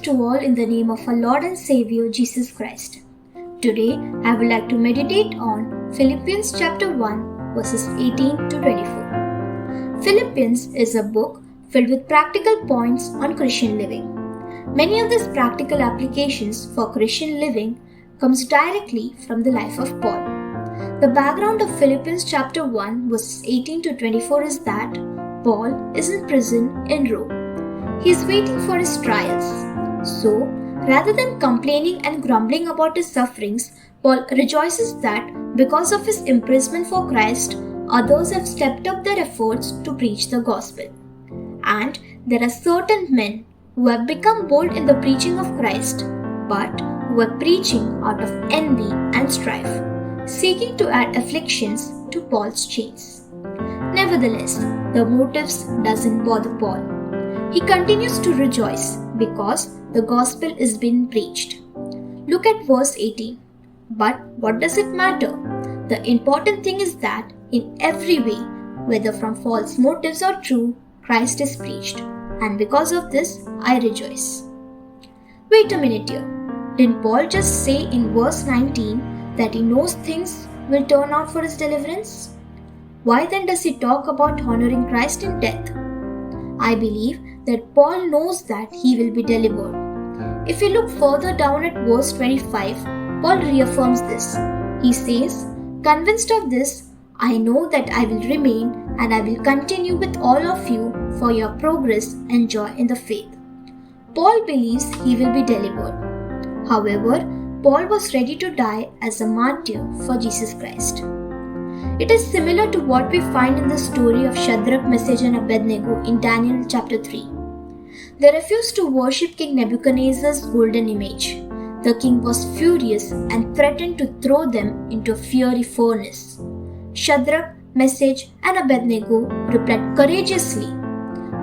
to all in the name of our Lord and Savior Jesus Christ. Today, I would like to meditate on Philippians chapter 1 verses 18 to 24. Philippians is a book filled with practical points on Christian living. Many of these practical applications for Christian living comes directly from the life of Paul. The background of Philippians chapter 1 verses 18 to 24 is that Paul is in prison in Rome. He is waiting for his trials. So, rather than complaining and grumbling about his sufferings, Paul rejoices that because of his imprisonment for Christ, others have stepped up their efforts to preach the gospel. And there are certain men who have become bold in the preaching of Christ, but who are preaching out of envy and strife, seeking to add afflictions to Paul's chains. Nevertheless, the motives doesn't bother Paul. He continues to rejoice because the gospel is being preached. Look at verse 18. But what does it matter? The important thing is that in every way, whether from false motives or true, Christ is preached. And because of this, I rejoice. Wait a minute here. Didn't Paul just say in verse 19 that he knows things will turn out for his deliverance? Why then does he talk about honoring Christ in death? I believe that Paul knows that he will be delivered. If we look further down at verse 25, Paul reaffirms this. He says, "Convinced of this, I know that I will remain and I will continue with all of you for your progress and joy in the faith." Paul believes he will be delivered. However, Paul was ready to die as a martyr for Jesus Christ. It is similar to what we find in the story of Shadrach, Meshach and Abednego in Daniel chapter 3. They refused to worship King Nebuchadnezzar's golden image. The king was furious and threatened to throw them into a fiery furnace. Shadrach, Meshach and Abednego replied courageously,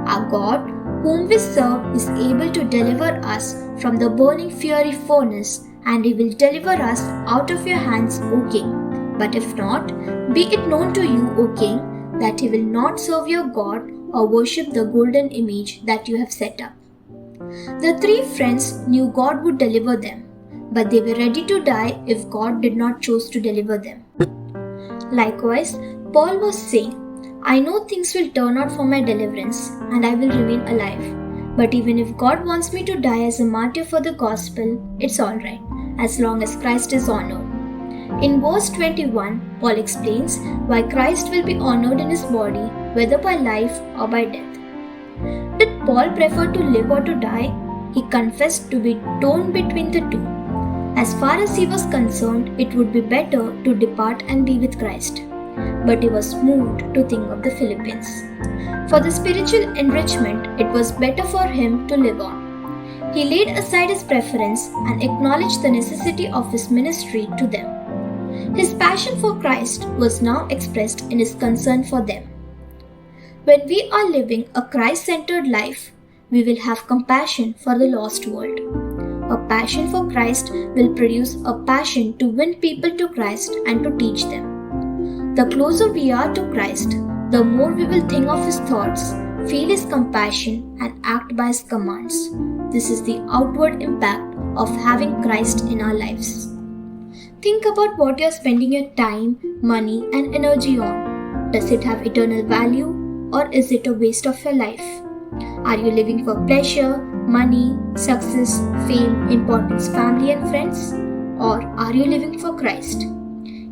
"Our God, whom we serve, is able to deliver us from the burning fiery furnace, and he will deliver us out of your hands, O king. But if not, be it known to you, O king, that he will not serve your God or worship the golden image that you have set up." The three friends knew God would deliver them, but they were ready to die if God did not choose to deliver them. Likewise, Paul was saying, "I know things will turn out for my deliverance and I will remain alive. But even if God wants me to die as a martyr for the gospel, it's alright, as long as Christ is honored." In verse 21, Paul explains why Christ will be honored in his body, whether by life or by death. Did Paul prefer to live or to die? He confessed to be torn between the two. As far as he was concerned, it would be better to depart and be with Christ. But he was moved to think of the Philippians. For the spiritual enrichment, it was better for him to live on. He laid aside his preference and acknowledged the necessity of his ministry to them. His passion for Christ was now expressed in his concern for them. When we are living a Christ-centered life, we will have compassion for the lost world. A passion for Christ will produce a passion to win people to Christ and to teach them. The closer we are to Christ, the more we will think of his thoughts, feel his compassion, and act by his commands. This is the outward impact of having Christ in our lives. Think about what you are spending your time, money, and energy on. Does it have eternal value, or is it a waste of your life? Are you living for pleasure, money, success, fame, importance, family, and friends? Or are you living for Christ?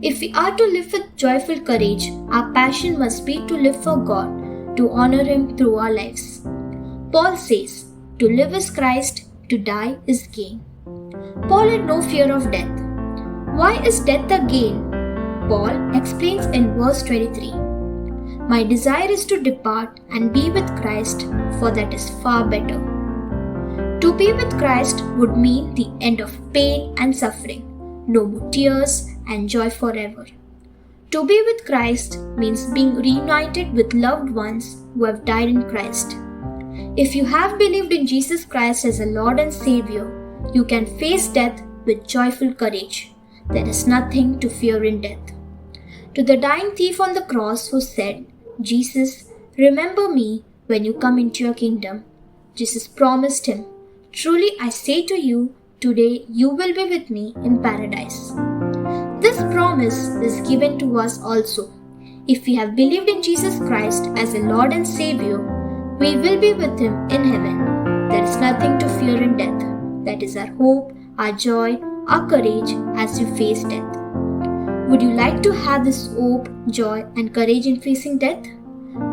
If we are to live with joyful courage, our passion must be to live for God, to honor Him through our lives. Paul says, "To live is Christ, to die is gain." Paul had no fear of death. Why is death a gain? Paul explains in verse 23, "My desire is to depart and be with Christ, for that is far better." To be with Christ would mean the end of pain and suffering, no more tears and joy forever. To be with Christ means being reunited with loved ones who have died in Christ. If you have believed in Jesus Christ as a Lord and Savior, you can face death with joyful courage. There is nothing to fear in death. To the dying thief on the cross who said, "Jesus, remember me when you come into your kingdom," Jesus promised him, Truly I say to you, today you will be with me in paradise. This promise is given to us also. If we have believed in Jesus Christ as a Lord and Savior, we will be with Him in heaven. There is nothing to fear in death. That is our hope, our joy, our courage as we face death. Would you like to have this hope, joy, and courage in facing death?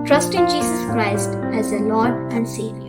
Trust in Jesus Christ as a Lord and Savior.